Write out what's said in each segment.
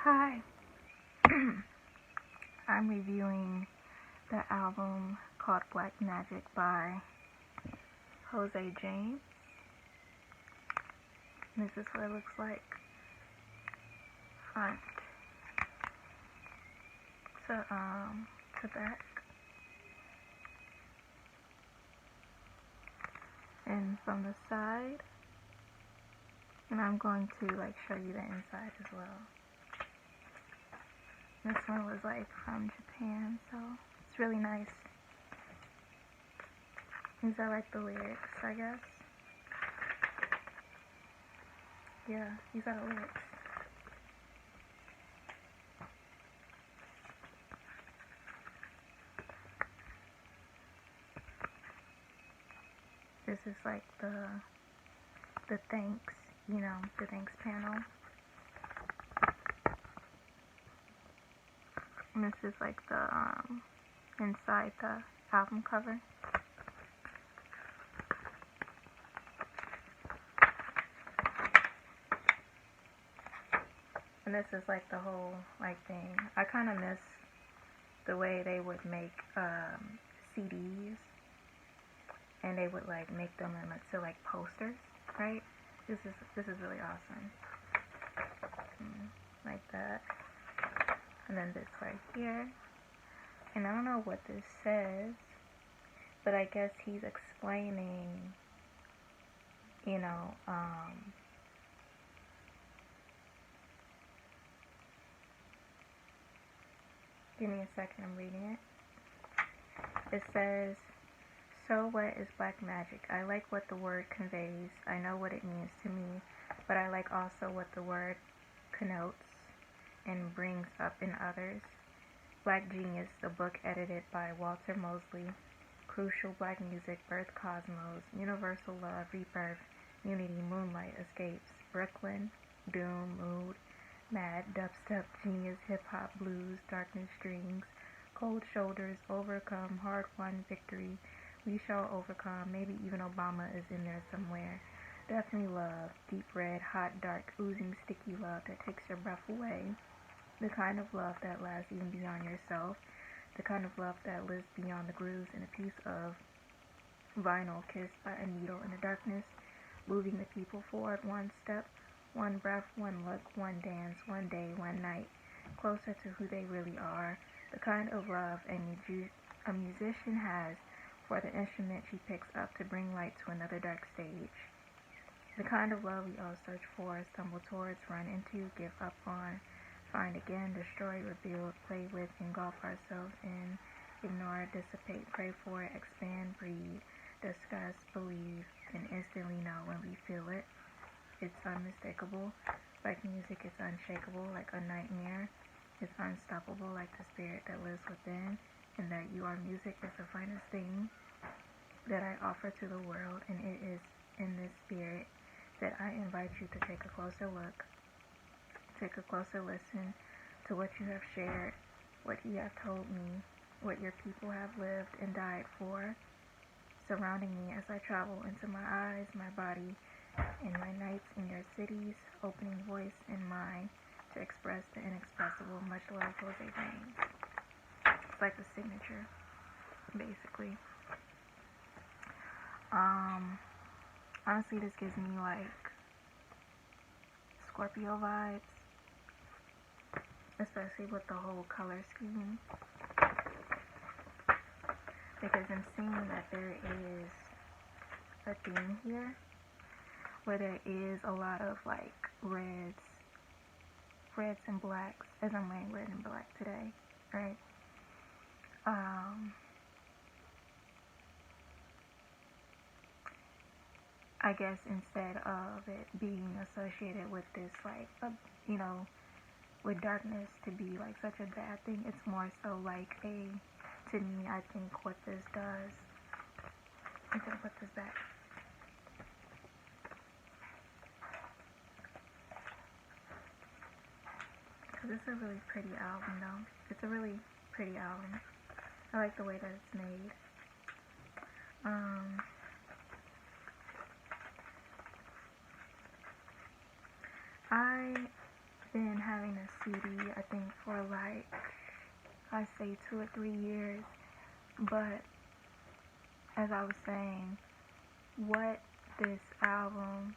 Hi, I'm reviewing the album called Blackmagic by Jose James. This is what it looks like front to back, and from the side, and I'm going to show you the inside as well. This one was from Japan, so it's really nice. These are the lyrics, I guess. Yeah, these are the lyrics. This is the thanks, the thanks panel. And this is the inside the album cover. And this is the whole thing. I kind of miss the way they would make CDs, and they would make them into posters, right? This is really awesome. Like that. And then this right here. And I don't know what this says, but I guess he's explaining, give me a second, I'm reading it. It says, "So what is black magic? I like what the word conveys. I know what it means to me, but I like also what the word connotes and brings up in others. Black Genius, the book edited by Walter Mosley. Crucial Black Music, Birth Cosmos, Universal Love, Rebirth, Unity, Moonlight, Escapes, Brooklyn, Doom, Mood, Mad, Dubstep, Genius, Hip Hop, Blues, Darkness, Dreams, Cold Shoulders, Overcome, Hard Won, Victory, We Shall Overcome, maybe even Obama is in there somewhere. Definitely Love, Deep Red, Hot, Dark, Oozing, Sticky Love that takes your breath away. The kind of love that lasts even beyond yourself. The kind of love that lives beyond the grooves in a piece of vinyl kissed by a needle in the darkness, moving the people forward one step, one breath, one look, one dance, one day, one night, closer to who they really are. The kind of love a musician has for the instrument she picks up to bring light to another dark stage. The kind of love we all search for, stumble towards, run into, give up on, find again, destroy, rebuild, play with, engulf ourselves in, ignore, dissipate, pray for, expand, breathe, discuss, believe, and instantly know when we feel it. It's unmistakable, like music is unshakable, like a nightmare. It's unstoppable, like the spirit that lives within, and that you are music is the finest thing that I offer to the world, and it is in this spirit that I invite you to take a closer look. Take a closer listen to what you have shared, what you have told me, what your people have lived and died for, surrounding me as I travel into my eyes, my body, and my nights in your cities, opening voice and mind to express the inexpressible. Much love, Jose James." It's like the signature, basically. Honestly, this gives me Scorpio vibes, especially with the whole color scheme, because I'm seeing that there is a theme here where there is a lot of reds and blacks, as I'm wearing red and black today, right? I guess instead of it being associated with this with darkness to be such a bad thing, it's more so to me, I think what this does, I'm gonna put this back. Because it's a really pretty album though. It's a really pretty album. I like the way that it's made. I've been having a CD I say 2 or 3 years. But as I was saying, what this album,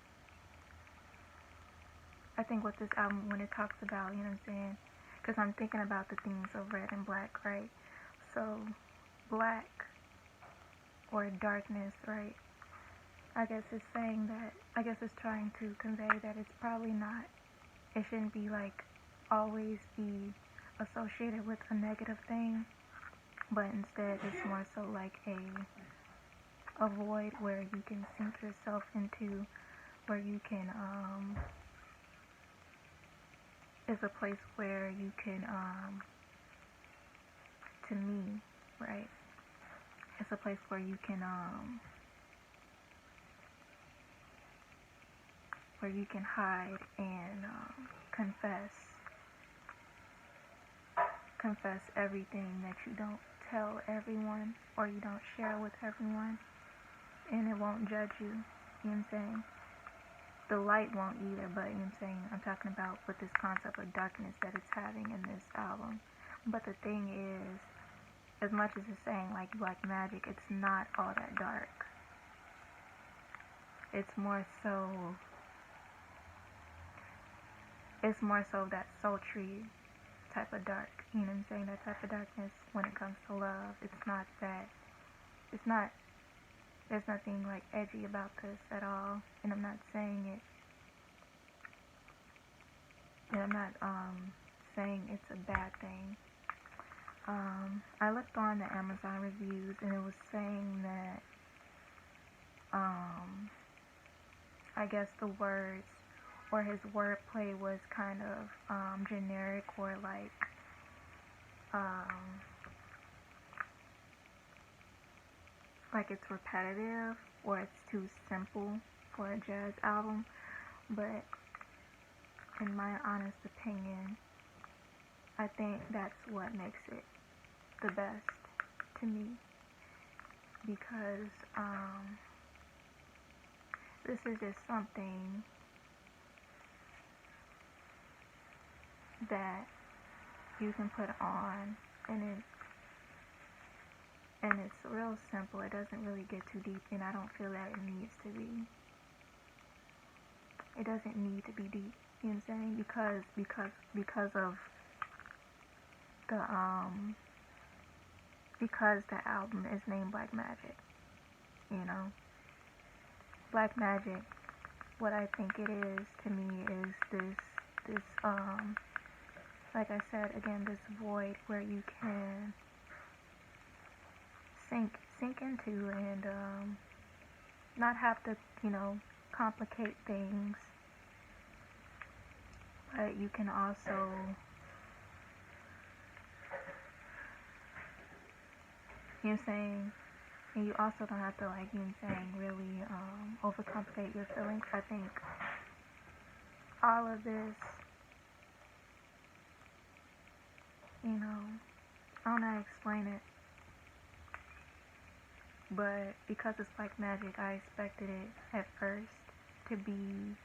I think what this album, when it talks about, you know what I'm saying? Because I'm thinking about the themes of red and black, right? So, black or darkness, right? I guess it's saying that, I guess it's trying to convey that it's probably not, it shouldn't be like, always be associated with a negative thing, but instead it's more so like a void where you can sink yourself into, where you can, is a place where you can, to me, right, it's a place where you can, where you can hide and confess everything that you don't tell everyone or you don't share with everyone, and it won't judge you. You know what I'm saying? The light won't either, but you know what I'm saying? I'm talking about with this concept of darkness that it's having in this album. But the thing is, as much as it's saying like Blackmagic, it's not all that dark. It's more so that sultry type of dark. You know what I'm saying? That type of darkness when it comes to love. It's not that, there's nothing like edgy about this at all. And I'm not saying it, and I'm not saying it's a bad thing. I looked on the Amazon reviews and it was saying that I guess the words or his wordplay was kind of generic, or like it's repetitive or it's too simple for a jazz album. But in my honest opinion, I think that's what makes it the best to me, because this is just something that you can put on, and it's real simple. It doesn't really get too deep, and I don't feel that it needs to be. It doesn't need to be deep. You know what I'm saying? Because of the because the album is named Blackmagic. You know, Blackmagic. What I think it is to me is this like I said again, this void where you can sink into and not have to, you know, complicate things, but you can also, you know what I'm saying, and you also don't have to, like, you know what I'm saying, really overcomplicate your feelings. I think all of this, you know, I don't know how to explain it, but because it's Blackmagic, I expected it at first to be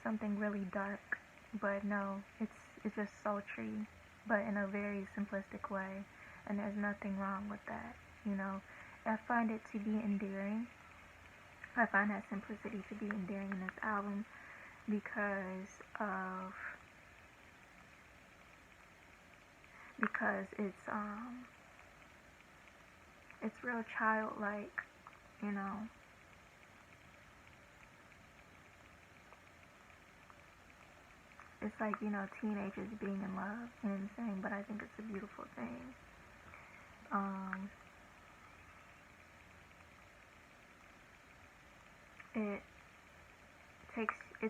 something really dark, but no, it's just sultry, but in a very simplistic way, and there's nothing wrong with that, you know. I find it to be endearing. I find that simplicity to be endearing in this album because it's real childlike, you know. It's like, you know, teenagers being in love, you know what I'm saying? But I think it's a beautiful thing. It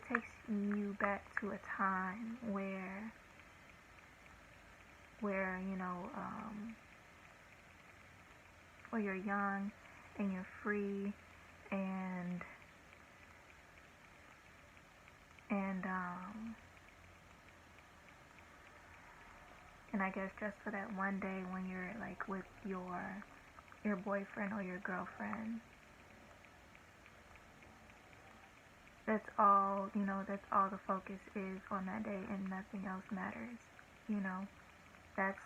takes you back to a time where you know, where you're young and you're free and I guess just for that one day when you're like with your boyfriend or your girlfriend. That's all, you know, that's all the focus is on that day, and nothing else matters. you know, that's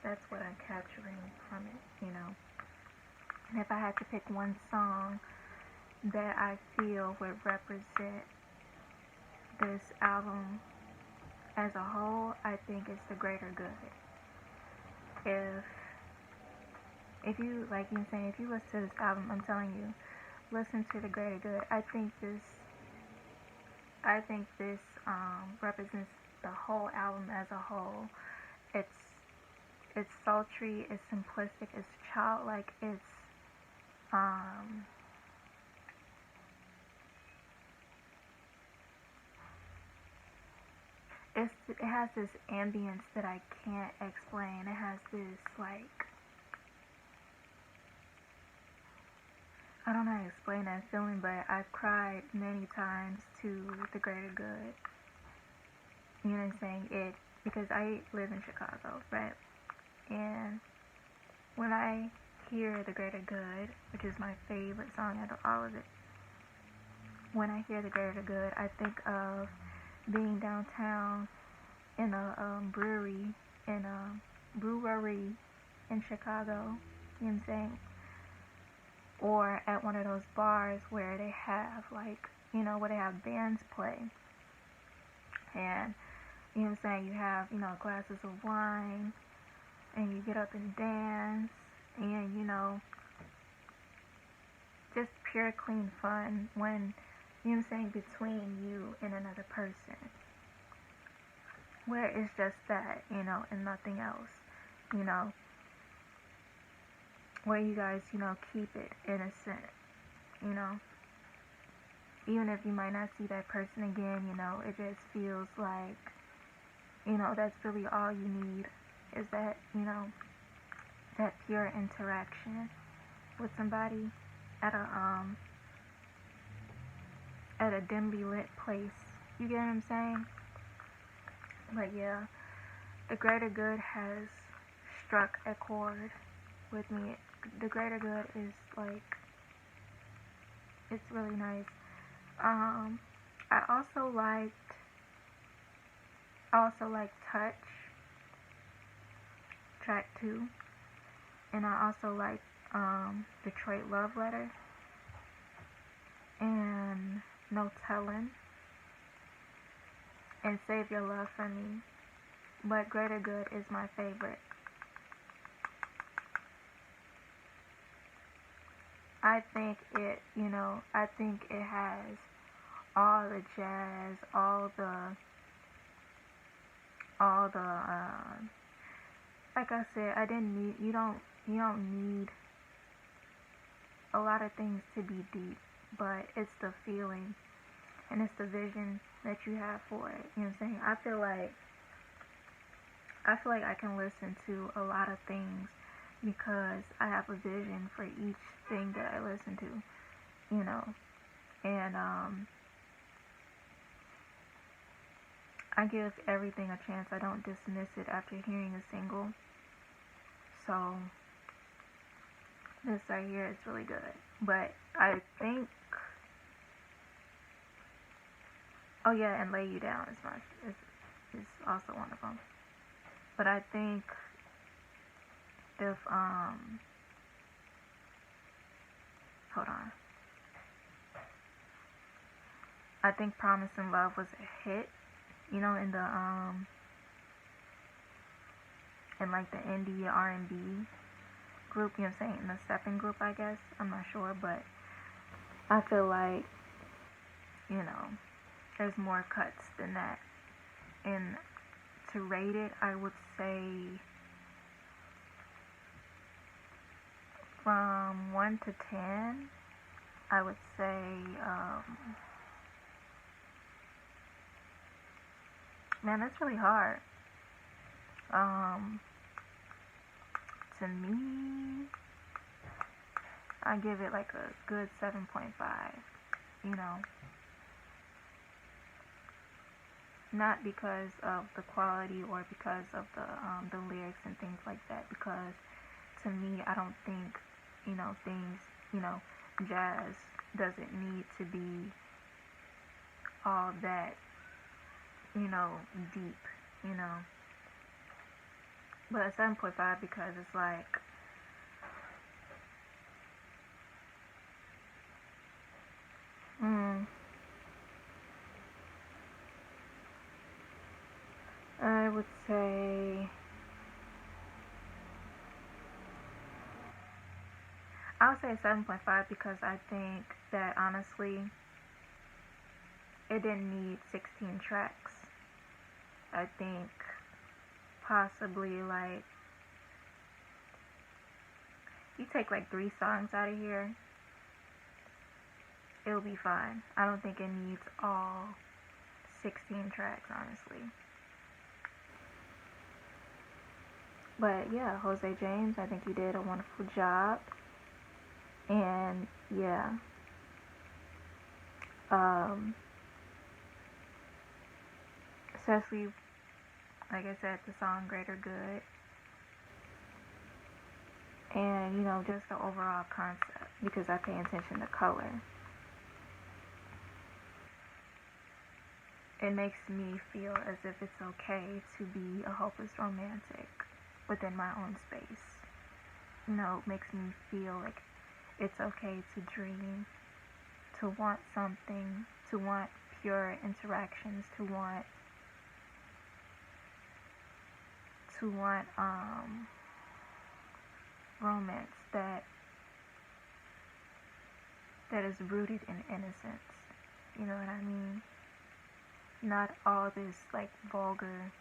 that's what I'm capturing from it, you know. And if I had to pick one song that I feel would represent this album as a whole, I think it's The Greater Good. If you like you saying, if you listen to this album, I'm telling you, listen to The Greater Good. I think this represents the whole album as a whole. It's it's sultry, it's simplistic, it's childlike, um it has this ambience that I can't explain. It has this like, I don't know how to explain that feeling, but I've cried many times to The Greater Good. You know what I'm saying? It because I live in Chicago, right? And when I hear The Greater Good, which is my favorite song out of all of it, when I hear The Greater Good, I think of being downtown in a brewery in Chicago. You know what I'm saying? Or at one of those bars where they have like, where they have bands play, and you know what I'm saying, you have, glasses of wine, and you get up and dance, and just pure clean fun when, you know what I'm saying, between you and another person, where it's just that, and nothing else, you know, where you guys, keep it innocent, you know, even if you might not see that person again, it just feels like, that's really all you need, is that, that pure interaction with somebody at a dimly lit place. You get what I'm saying? But yeah, The Greater Good has struck a chord with me. The Greater Good is like, it's really nice. I also liked Touch, track 2, and I also liked Detroit Love Letter and No Tellin' and Save Your Love for Me. But Greater Good is my favorite. I think it has all the jazz, like I said, you don't need a lot of things to be deep, but it's the feeling and it's the vision that you have for it. You know what I'm saying? I feel like I can listen to a lot of things because I have a vision for each thing that I listen to, and I give everything a chance. I don't dismiss it after hearing a single. So this right here is really good. But I think, oh yeah, and Lay You Down is also one of them. But I think if hold on, I think Promising Love was a hit, in the in like the indie R&B group, you know what I'm saying, in the stepping group, I guess. I'm not sure, but I feel like, there's more cuts than that. And to rate it, I would say from 1 to 10, I would say man, that's really hard. To me, I give it like a good 7.5, not because of the quality or because of the lyrics and things like that, because to me, I don't think, things, jazz doesn't need to be all that, deep, But a 7.5 because it's like, I would say, I would say 7.5 because I think that honestly, it didn't need 16 tracks. I think possibly like, you take like 3 songs out of here, it'll be fine. I don't think it needs all 16 tracks, honestly. But yeah, Jose James, I think you did a wonderful job. And yeah, especially, like I said, the song Greater Good. And, you know, just the overall concept, because I pay attention to color. It makes me feel as if it's okay to be a hopeless romantic within my own space. You know, it makes me feel like it's okay to dream, to want something, to want pure interactions, to want romance that is rooted in innocence. You know what I mean? Not all this like vulgar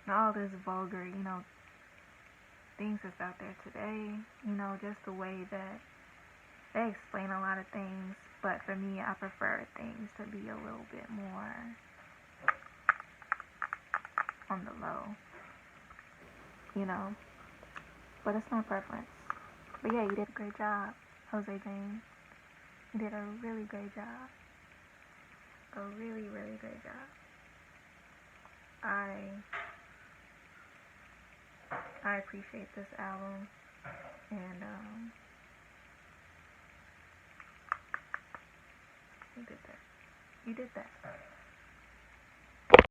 all this vulgar, you know, things that's out there today, you know, just the way that they explain a lot of things, but for me, I prefer things to be a little bit more on the low, you know, but it's my preference. But yeah, you did a great job, Jose James. You did a really great job. A really, really great job. I appreciate this album, and you did that. You did that.